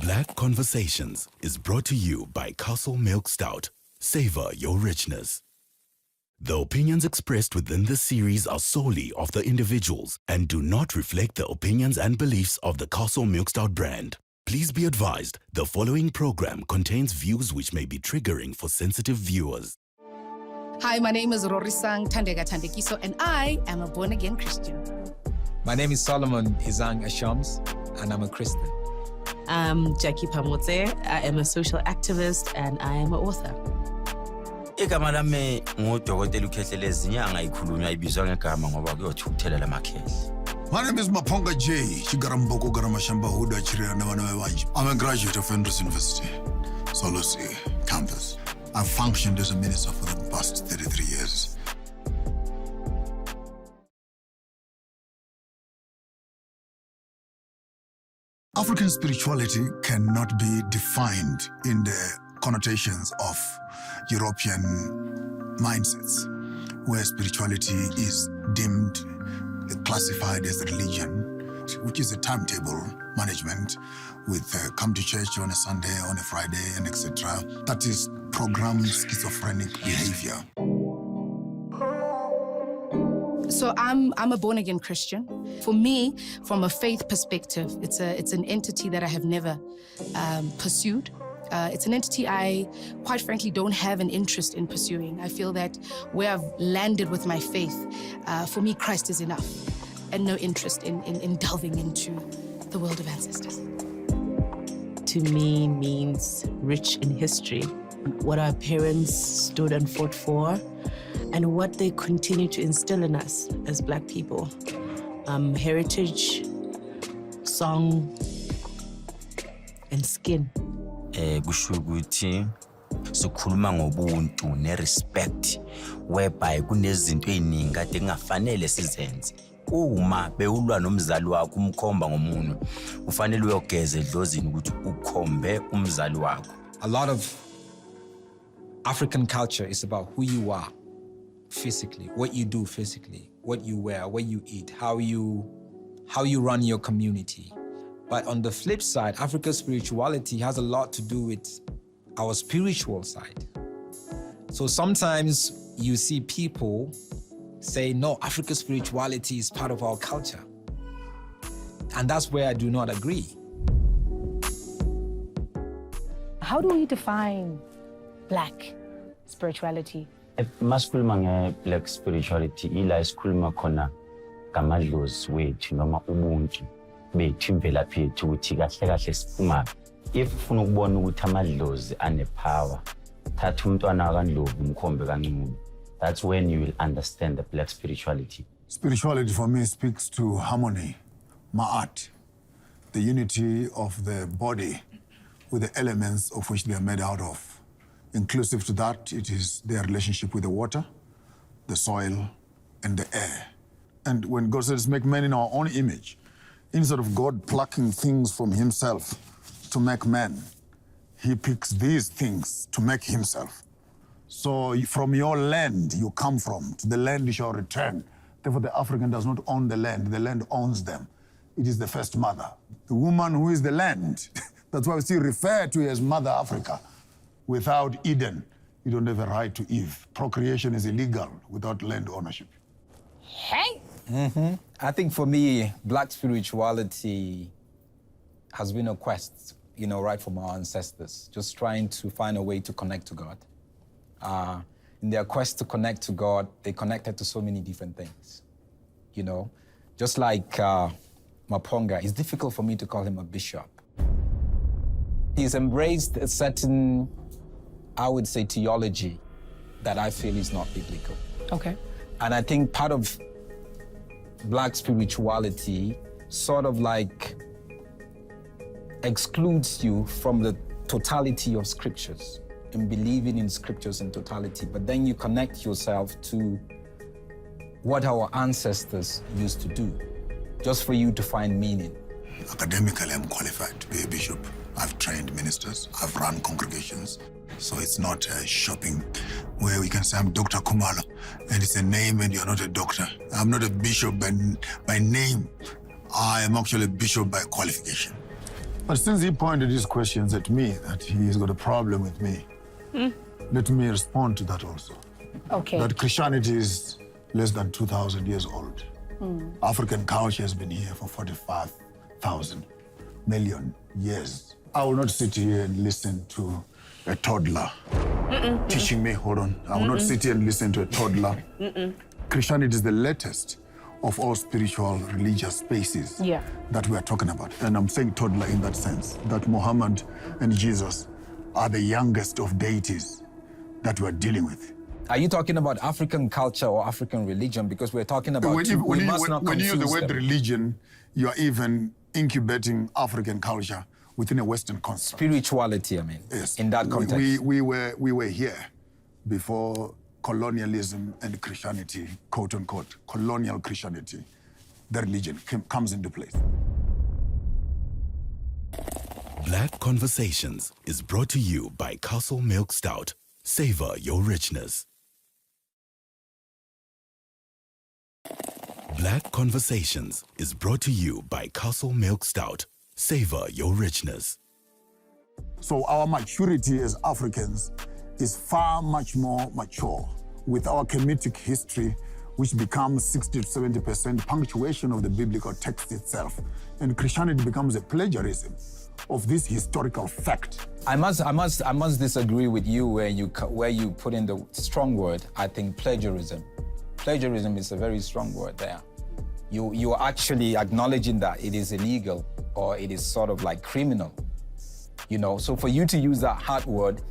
Black Conversations is brought to you by Castle Milk Stout. Savor your richness. The opinions expressed within this series are solely of the individuals and do not reflect the opinions and beliefs of the Castle Milk Stout brand. Please be advised, the following program contains views which may be triggering for sensitive viewers. Hi, my name is Rorisang Tandega Tandekiso, and I am a born-again Christian. My name is Solomon Izang Ashams, and I'm a Christian. I'm Jackie Pamote. I am a social activist, and I am an author. Igama lami ngudokotela uKhehlele izinyanga ikhulunywa ibizwa ngegama ngoba kuyothukuthelela amakhehla. My name is Maponga J. Chigaramboko Garamashamba Huda Chiriana Wanawaj. I'm a graduate of Andrews University, Solosi campus. I've functioned as a minister for the past 33 years. African spirituality cannot be defined in the connotations of European mindsets, where spirituality is deemed, classified as religion, which is a timetable management with come to church on a Sunday, on a Friday, and etc. That is programmed schizophrenic behavior. So I'm a born-again Christian. For me, from a faith perspective, it's an entity that I have never pursued. It's an entity I, quite frankly, don't have an interest in pursuing. I feel that where I've landed with my faith, for me, Christ is enough, and no interest in delving into the world of ancestors. To me means rich in history, what our parents stood and fought for, and what they continue to instill in us as Black people. Heritage, song, and skin. Kusho ukuthi sikhuluma ngobuntu ne-respect whereby kunezinto eziningi kade kungafanele sizenze. Uma bewulwa nomzali wakho umkhomba ngomunwe ufanele uyogeza edlozini ukuthi ukhombe umzali wakho. A lot of African culture is about who you are physically, what you do physically, what you wear, what you eat, how you run your community. But on the flip side, Africa's spirituality has a lot to do with our spiritual side. So sometimes you see people say, no, Africa's spirituality is part of our culture. And that's where I do not agree. How do we define Black spirituality? Masikhuluma nge-Black spirituality, ila isikhuluma khona ngamadlozi wethu noma ubuntu bethu imvelaphi yethu ukuthi kahle kahle siphumaphi. If ufuna ukubona ukuthi amadlozi ane-power, thatha umntwana kaNdlovu umkhombe kaNcube. That's when you will understand the Black spirituality. Spirituality for me speaks to harmony, ma'at, the unity of the body with the elements of which they are made out of. Inclusive to that, it is their relationship with the water, the soil, and the air. And when God says, make man in our own image, instead of God plucking things from himself to make man, he picks these things to make himself. So from your land you come from, to the land you shall return. Therefore, the African does not own the land owns them. It is the first mother. The woman who is the land, that's why we still refer to her as Mother Africa. Without Eden, you don't have a right to Eve. Procreation is illegal without land ownership. Hey! I think for me, Black spirituality has been a quest, right from our ancestors, just trying to find a way to connect to God. In their quest to connect to God, they connected to so many different things, Just like Maponga, it's difficult for me to call him a bishop. He's embraced a certain, I would say, theology that I feel is not biblical. Okay. And I think part of Black spirituality sort of like excludes you from the totality of scriptures and believing in scriptures in totality, but then you connect yourself to what our ancestors used to do, just for you to find meaning. Academically, I'm qualified to be a bishop. I've trained ministers, I've run congregations. So it's not a shopping where we can say I'm Dr. Kumalo and it's a name and you're not a doctor. I'm not a bishop by name. I am actually a bishop by qualification. But since he pointed his questions at me, that he's got a problem with me, let me respond to that also. Okay. That Christianity is less than 2,000 years old. African culture has been here for 45,000 million years. I will not sit here and listen to a toddler teaching me. Hold on. I will not sit here and listen to a toddler. Christianity is the latest of all spiritual religious spaces that we are talking about. And I'm saying toddler in that sense, that Muhammad and Jesus are the youngest of deities that we are dealing with. Are you talking about African culture or African religion? Because we're talking about When you use the word them. religion, you are even incubating African culture within a Western concept. Spirituality, I mean, Yes. in that context. We were here before colonialism and Christianity, quote unquote, colonial Christianity, the religion comes into place. Black Conversations is brought to you by Castle Milk Stout. Savor your richness. Black Conversations is brought to you by Castle Milk Stout. Savor your richness. So our maturity as Africans is far much more mature with our Kemetic history, which becomes 60 to 70% punctuation of the biblical text itself. And Christianity becomes a plagiarism of this historical fact. I must disagree with you where you put in the strong word. I think plagiarism. Plagiarism is a very strong word there. You are actually acknowledging that it is illegal or it is sort of like criminal, you know. So for you to use that hard word,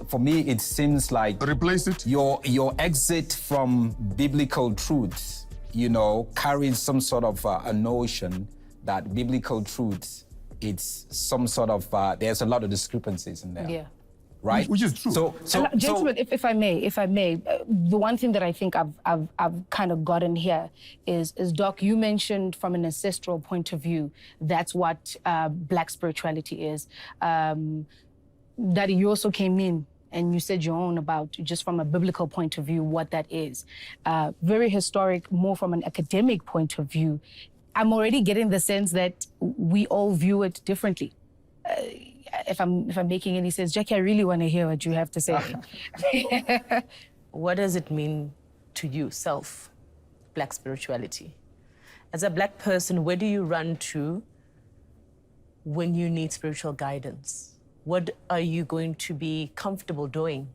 for me it seems like replace it. Your exit from biblical truths, you know, carries some sort of a notion that biblical truths, it's some sort of there's a lot of discrepancies in there. Yeah. Right? Which is true. Gentlemen, if I may, the one thing that I think I've kind of gotten here is Doc, you mentioned from an ancestral point of view, that's what Black spirituality is. Daddy, you also came in and you said your own about, just from a biblical point of view, what that is. Very historic, more from an academic point of view. I'm already getting the sense that we all view it differently. If I'm making any sense, Jackie, I really want to hear what you have to say. What does it mean to you, Black spirituality? As a Black person, where do you run to when you need spiritual guidance? What are you going to be comfortable doing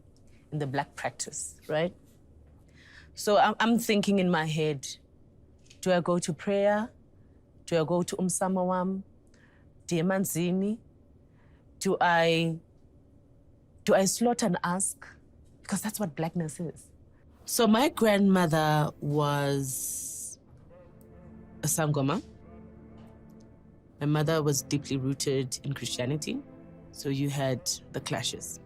in the Black practice, right? So I'm thinking in my head, do I go to prayer? Do I go to Umsamawam? Diemanzini? Do I slaughter and ask? Because that's what Blackness is. So my grandmother was a Sangoma. My mother was deeply rooted in Christianity, so you had the clashes.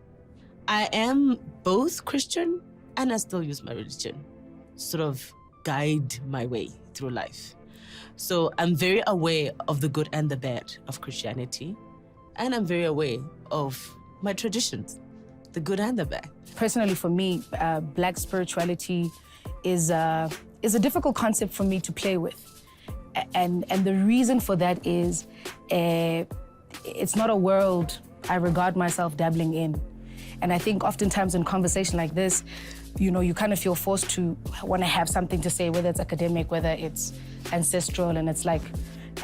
I am both Christian and I still use my religion, sort of guide my way through life. So I'm very aware of the good and the bad of Christianity, and I'm very aware of my traditions, the good and the bad. Personally, for me, Black spirituality is a difficult concept for me to play with. And the reason for that is it's not a world I regard myself dabbling in. And I think oftentimes in conversation like this, you know, you kind of feel forced to want to have something to say, whether it's academic, whether it's ancestral, and it's like,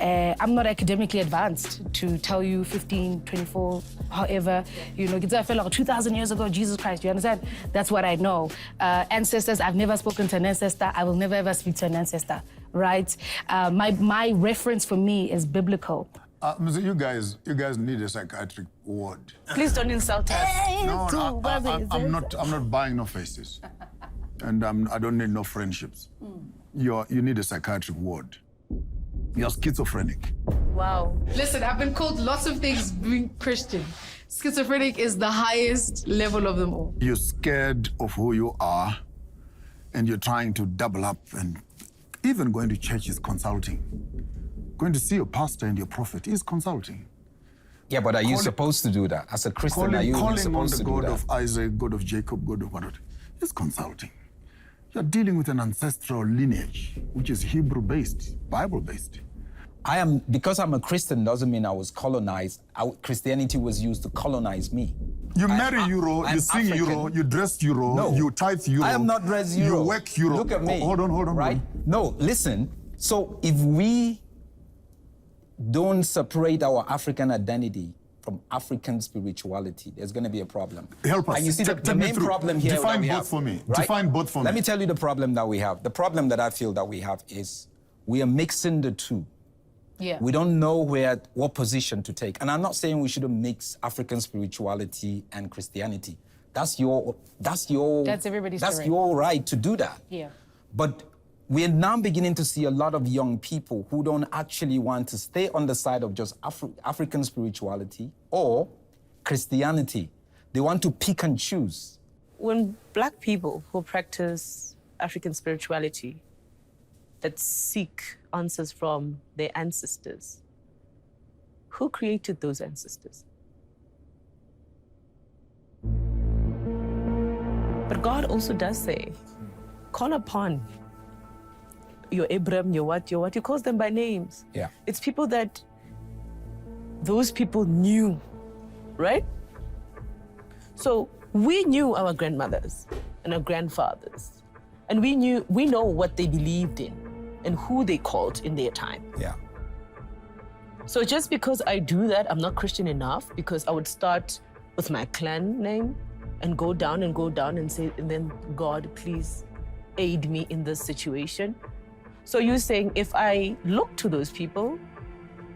I'm not academically advanced to tell you 15, 24, however, you know, I feel like 2,000 years ago, Jesus Christ, you understand? That's what I know. Ancestors, I've never spoken to an ancestor. I will never ever speak to an ancestor, right? My reference for me is biblical. You guys need a psychiatric ward. Please don't insult us. No, I'm not buying no faces. And I don't need no friendships. You need a psychiatric ward. You're schizophrenic. Wow. Listen, I've been called lots of things being Christian. Schizophrenic is the highest level of them all. You're scared of who you are, and you're trying to double up, and even going to church is consulting. Going to see your pastor and your prophet is consulting. Yeah, but are you supposed to do that? As a Christian, are you even supposed to do that? Calling on the God of Isaac, God of Jacob, God of whatever, is consulting. You're dealing with an ancestral lineage, which is Hebrew-based, Bible-based. because I'm a Christian doesn't mean I was colonized. Christianity was used to colonize me. You marry Euro, I'm you sing African. Euro, you dress Euro, No. you tithe Euro. I am not dressed Euro. You work Euro. Look at me. Hold on. Right? No, listen. So if we don't separate our African identity from African spirituality, there's going to be a problem. Help us. And you see, the Take me main through. problem here Define that we both have, for me. right? Define both for me. Let me tell you the problem that we have. The problem that I feel that we have is we are mixing the two. Yeah. We don't know what position to take. And I'm not saying we shouldn't mix African spirituality and Christianity. That's everybody's That's terrain. your right to do that. Yeah. But we're now beginning to see a lot of young people who don't actually want to stay on the side of just African spirituality or Christianity. They want to pick and choose. When Black people who practice African spirituality that seek answers from their ancestors, who created those ancestors? But God also does say, call upon your Abraham, your what. He calls them by names. Yeah. It's people that those people knew, right? So we knew our grandmothers and our grandfathers, and we know what they believed in and who they called in their time. Yeah. So just because I do that, I'm not Christian enough, because I would start with my clan name and go down and say, and then God, please aid me in this situation. So you're saying if I look to those people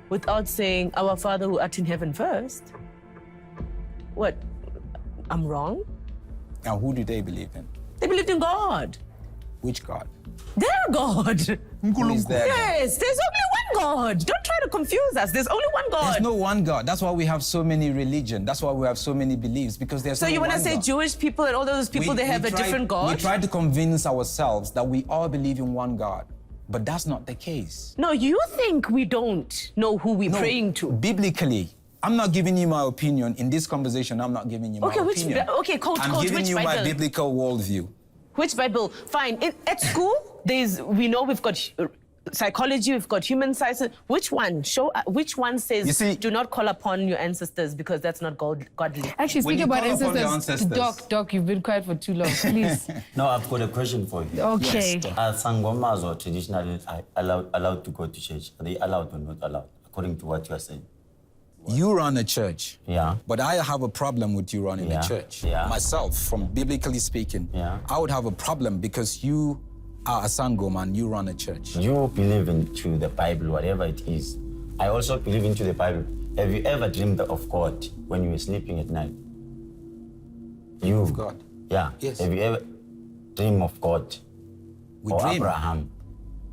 without saying, our Father who art in heaven first, what, I'm wrong? Now, who do they believe in? They believed in God. Which God? Their God. Who is their God? Yes, there's only one God. Don't try to confuse us. There's only one God. There's no one God. That's why we have so many religions. That's why we have so many beliefs, because there's So no you want to one say God. Jewish people and all those people, they have a different God? We try to convince ourselves that we all believe in one God, but that's not the case. No, you think we don't know who we're praying to. Biblically, I'm not giving you my opinion. In this conversation, I'm not giving you my opinion. Coach, I'm giving which you my Bible? biblical worldview. Which Bible? Fine. At school, we know we've got psychology, we've got human sciences. Which one? Which one says, You see, do not call upon your ancestors because that's not godly? Actually, When speaking you about call upon your ancestors, ancestors- Doc, you've been quiet for too long. Please. No, I've got a question for you. Okay. Are Sangomas or traditionally allowed to go to church? Are they allowed or not allowed, according to what you are saying? You run a church. Yeah. But I have a problem with you running Yeah. a church. Yeah. Myself, from biblically speaking, Yeah. I would have a problem because you are a Sangoma and you run a church. You believe into the Bible, whatever it is. I also believe into the Bible. Have you ever dreamed of God when you were sleeping at night? You. Of God? Yeah. Yes. Have you ever dreamed of God? We or dream. Abraham?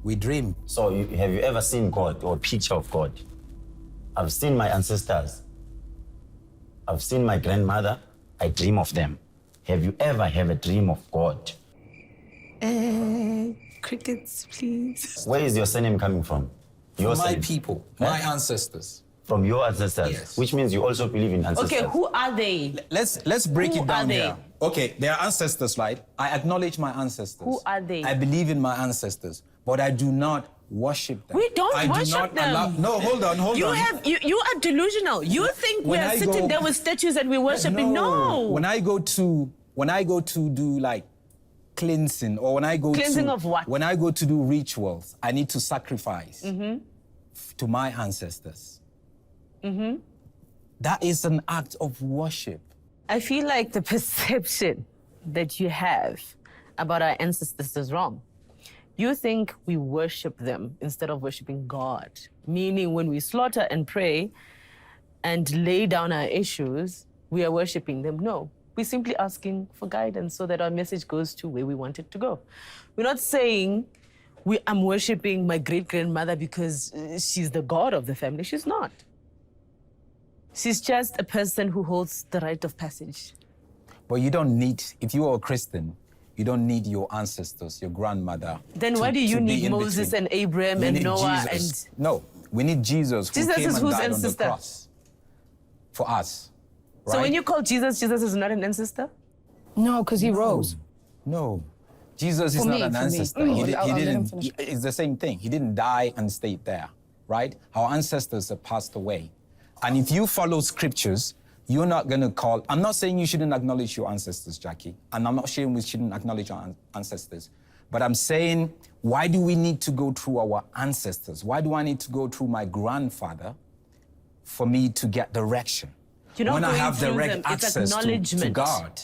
We dream. So have you ever seen God or a picture of God? I've seen my ancestors. I've seen my grandmother. I dream of them. Have you ever had a dream of God? Crickets, please. Where is your surname coming from? Your My surname. people, my ancestors. From your ancestors, Yes. which means you also believe in ancestors. Okay, who are they? Let's break Who it down are they? here. Okay, they are ancestors, right? I acknowledge my ancestors. Who are they? I believe in my ancestors, but I do not worship them. We don't I worship do not them. No, hold on. You are delusional. You think When we're I sitting go- there with statues and we're worshiping? No. When I go to do like cleansing, or when I go Cleansing to, of what? When I go to do rituals, I need to sacrifice to my ancestors. That is an act of worship. I feel like the perception that you have about our ancestors is wrong. You think we worship them instead of worshiping God, meaning when we slaughter and pray and lay down our issues, we are worshiping them. No, we're simply asking for guidance so that our message goes to where we want it to go. We're not saying I'm worshiping my great-grandmother because she's the god of the family. She's not. She's just a person who holds the rite of passage. But you don't need, if you are a Christian, you don't need your ancestors, your grandmother. Then why do you need Moses and Abraham and Noah and... No, we need Jesus who Jesus came is and whose died on the ancestor? cross for us. Right? So when you call Jesus, Jesus is not an ancestor? No, because he rose. No. Jesus is For not me, an for me. ancestor. Mm. He I'll let him didn't. finish. It's the same thing. He didn't die and stayed there. right? Our ancestors have passed away. And if you follow scriptures, you're not going to call... I'm not saying you shouldn't acknowledge your ancestors, Jackie. And I'm not saying we shouldn't acknowledge our ancestors. But I'm saying, why do we need to go through our ancestors? Why do I need to go through my grandfather for me to get direction? You're not when I going have through direct them, it's access to acknowledgement. God.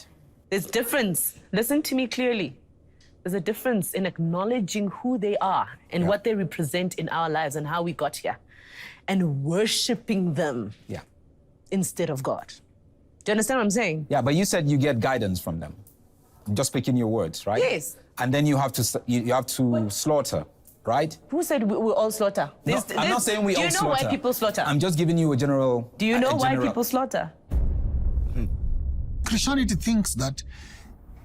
There's difference. Listen to me clearly. There's a difference in acknowledging who they are and what they represent in our lives and how we got here, and worshiping them instead of God. Do you understand what I'm saying? Yeah, but you said you get guidance from them. I'm just picking your words, right? Yes. And then you have to slaughter, right? Who said we all slaughter? No, I'm not saying we all slaughter. Do you know why people slaughter? I'm just giving you a general... Do you know why people slaughter? Christianity thinks that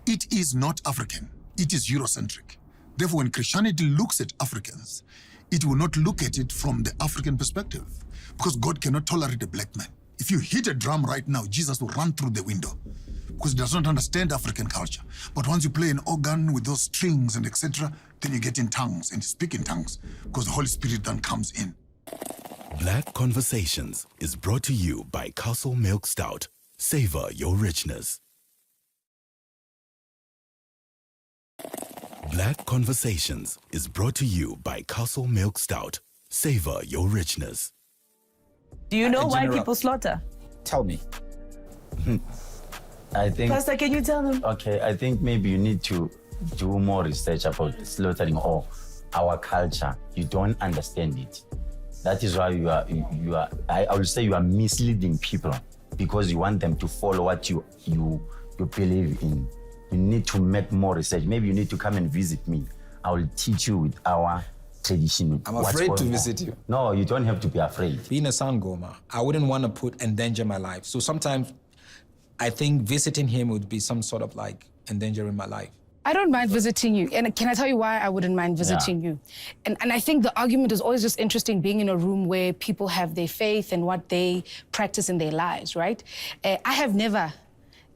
it is not African, it is Eurocentric. Therefore, when Christianity looks at Africans, it will not look at it from the African perspective, because God cannot tolerate a black man. If you hit a drum right now, Jesus will run through the window, because he does not understand African culture. But once you play an organ with those strings and etc., then you get in tongues and speak in tongues, because the Holy Spirit then comes in. Black Conversations is brought to you by Castle Milk Stout. Savor your richness. Black Conversations is brought to you by Castle Milk Stout. Savor your richness. Do you know why people slaughter? Tell me. I think... Pastor, can you tell them? Okay, I think maybe you need to do more research about slaughtering or our culture. You don't understand it. That is why I will say you are misleading people, because you want them to follow what you believe in. You need to make more research. Maybe you need to come and visit me. I will teach you with our tradition. I'm afraid to visit you. No, you don't have to be afraid. Being a Sangoma, I wouldn't want to endanger my life. So sometimes I think visiting him would be some sort of like endangering my life. I don't mind visiting you. And can I tell you why I wouldn't mind visiting you? And I think the argument is always just interesting, being in a room where people have their faith and what they practice in their lives, right? I have never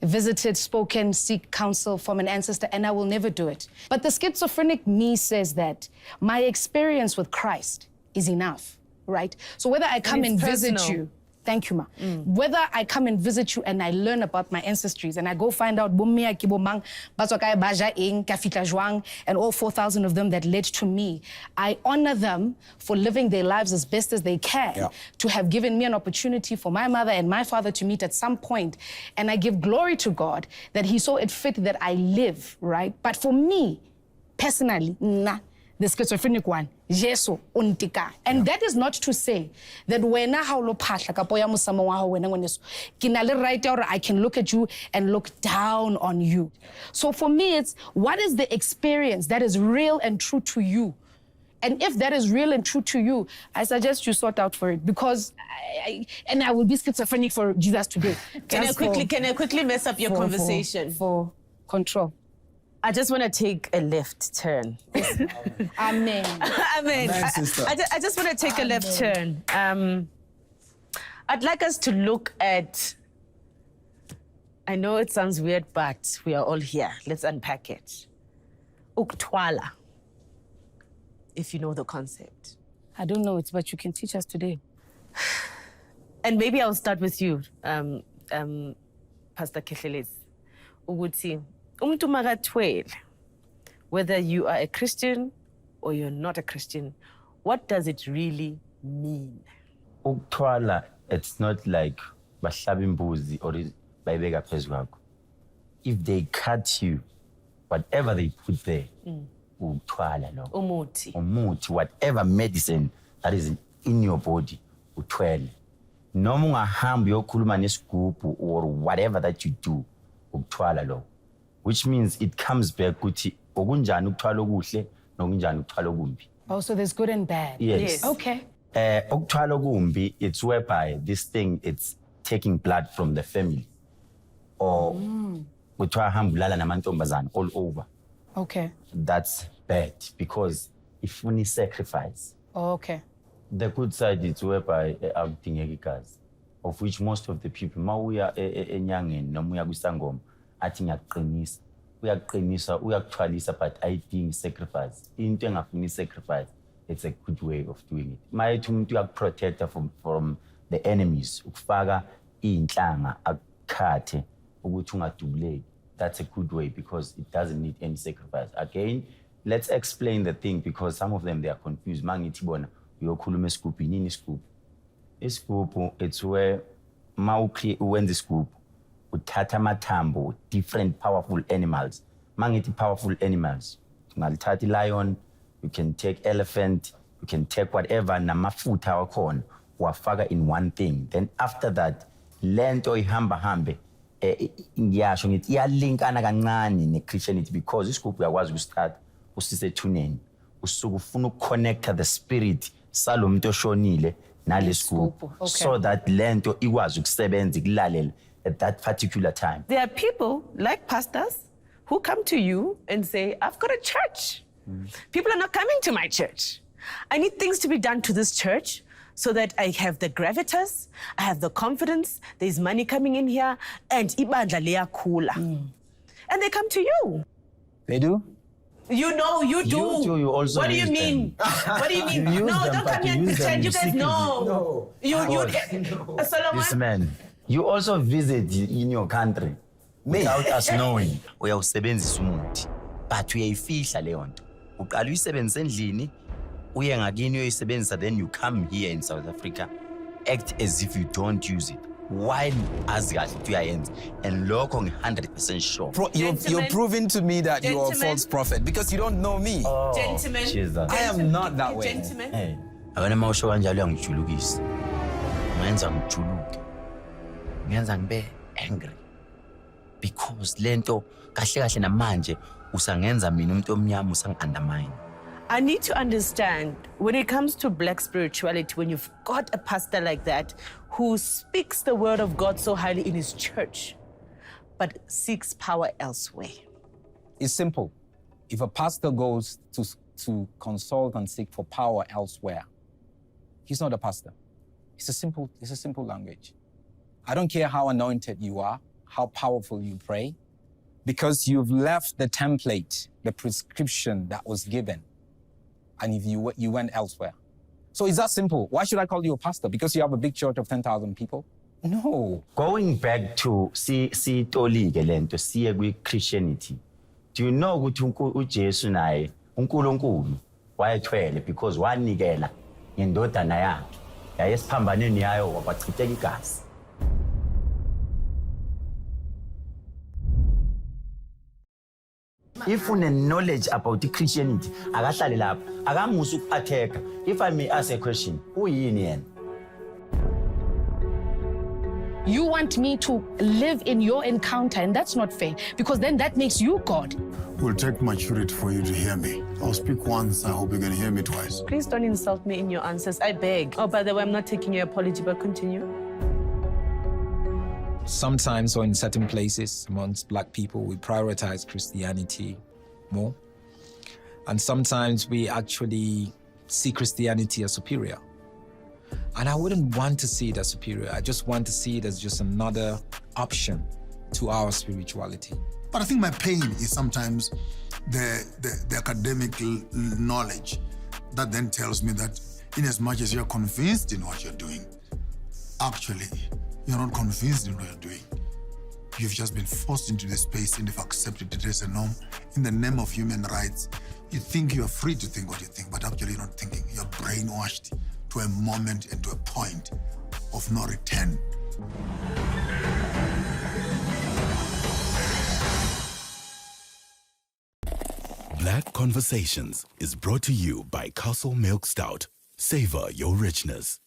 visited, spoken, seek counsel from an ancestor, and I will never do it. But the schizophrenic me says that my experience with Christ is enough, right? So whether I come and visit you, thank you, ma. Whether I come and visit you and I learn about my ancestries and I go find out and all 4,000 of them that led to me, I honor them for living their lives as best as they can, to have given me an opportunity for my mother and my father to meet at some point. And I give glory to God that he saw it fit that I live, right? But for me, personally, nah. The schizophrenic one, Jesu untika. And that is not to say that when I can look at you and look down on you. So for me, it's what is the experience that is real and true to you? And if that is real and true to you, I suggest you sort out for it, because I will be schizophrenic for Jesus today. Can I quickly mess up your conversation? For control. I just want to take a left turn. Amen. Amen. I just want to take a left turn. I'd like us to look at, I know it sounds weird, but we are all here. Let's unpack it. Uktwala, if you know the concept. I don't know it, but you can teach us today. And maybe I'll start with you, Pastor Kehleles. Uguti. Whether you are a Christian or you're not a Christian, what does it really mean? Uktwala, it's not like bahlaba imbuzi or bayibeka phezu kwakho. If they cut you, whatever they put there, uktwala lo. Umuthi, whatever medicine that is in your body, uthwele. Noma ungahamba uyokhuluma nesigubhu or whatever that you do, uktwala lo. Which means it comes back ukuthi okunjani ukuthwala okuhle nokunjani ukuthwala okumbi. Oh, so there's good and bad. Yes. Okay. Ukuthwala okumbi, it's whereby this thing, it's taking blood from the family. Or kuthiwa hamba ulala namantombazane all over. Okay. That's bad because ifuna sacrifice. Oh, okay. The good side is whereby akudingeka igazi, of which most of the people mawuya enyangeni noma uya kwisangoma athi ngiyaqinisa uyakuthwalisa but ayidingi sacrifice. Into engafuni sacrifice it's a good way of doing it. Mayethi umuntu uyakuprotecta from the enemies, ukufaka iy'nhlanga akukhathe ukuthi ungadubuleki. That's a good way because it doesn't need any sacrifice. Again, let's explain the thing because some of them, they are confused. Mangithi bona uyokhuluma isigubhu, yini isigubhu? Isigubhu, it's where when the scoop, uthatha amathambo, different powerful animals. Mangithi powerful animals. Ungalithatha lion, you can take elephant, you can take whatever, namafutha wakhona, wafaka in one thing. Then after that, lento ihamba hambe, ngiyasho ngithi iyalinkana kancane ne-Christianity because isigubhu uyakwazi ukustart usisethuneni. Usuke ufuna ukuconnecta the spirit salo muntu oshonile nale sigubhu so that lento ikwazi ukusebenza ikulalela at that particular time. There are people like pastors who come to you and say, I've got a church. People are not coming to my church. I need things to be done to this church so that I have the gravitas, I have the confidence, there's money coming in here, and ibandla liyakhula. And they come to you. They do? You know, you do. You also what do you mean? What do you mean? You use No, them, don't but come you here and use them pretend. You guys secretly. know. No. You Solomon. This man, you also visit in your country without us knowing. Uyawusebenzisa umuthi, but uyayifihla leyo nto. Uqala uyisebenzisa endlini, uye ngakini uyoyisebenzisa, then you come here in South Africa, act as if you don't use it. While azi kahle ukuthi uyayenza. And lokho ngi-100% sure. You're proving to me that you are a Gentlemen. false prophet because you don't know me. Gentlemen. Jesus. I am not that way. Gentlemen. Hey, abana mawusho kanjalo uyangijulukisa. Ngenza ngijuluke. Ngenza ngibe angry. Because lento kahle kahle namanje usangenza mina umuntu omnyama usangi-undermine. I need to understand, when it comes to black spirituality, when you've got a pastor like that who speaks the word of God so highly in his church, but seeks power elsewhere. It's simple. If a pastor goes to consult and seek for power elsewhere, he's not a pastor. It's a simple language. I don't care how anointed you are, how powerful you pray, because you've left the template, the prescription that was given, and if you went elsewhere. So it's that simple. Why should I call you a pastor? Because you have a big church of 10,000 people? No. Going back to siyitolike lento siye kwi-Christianity. Do you know ukuthi uJesu naye uNkulunkulu wayethwele because wanikela indodana yakhe yayesiphambaneni yayo wabachitheka igazi. If une knowledge about Christianity, akahlale lapha, akamusa ukuatheka. If I may ask a question, uyini yena? You want me to live in your encounter, and that's not fair, because then that makes you God. It will take maturity for you to hear me. I'll speak once, I hope you can hear me twice. Please don't insult me in your answers, I beg. Oh, by the way, I'm not taking your apology, but continue. Sometimes or in certain places amongst black people, we prioritize Christianity more. And sometimes we actually see Christianity as superior. And I wouldn't want to see it as superior. I just want to see it as just another option to our spirituality. But I think my pain is sometimes the academic knowledge that then tells me that in as much as you're convinced in what you're doing, actually, you're not convinced in what you're doing. You've just been forced into this space and you've accepted it as a norm. In the name of human rights, you think you're free to think what you think, but actually you're not thinking. You're brainwashed to a moment and to a point of no return. Black Conversations is brought to you by Castle Milk Stout. Savor your richness.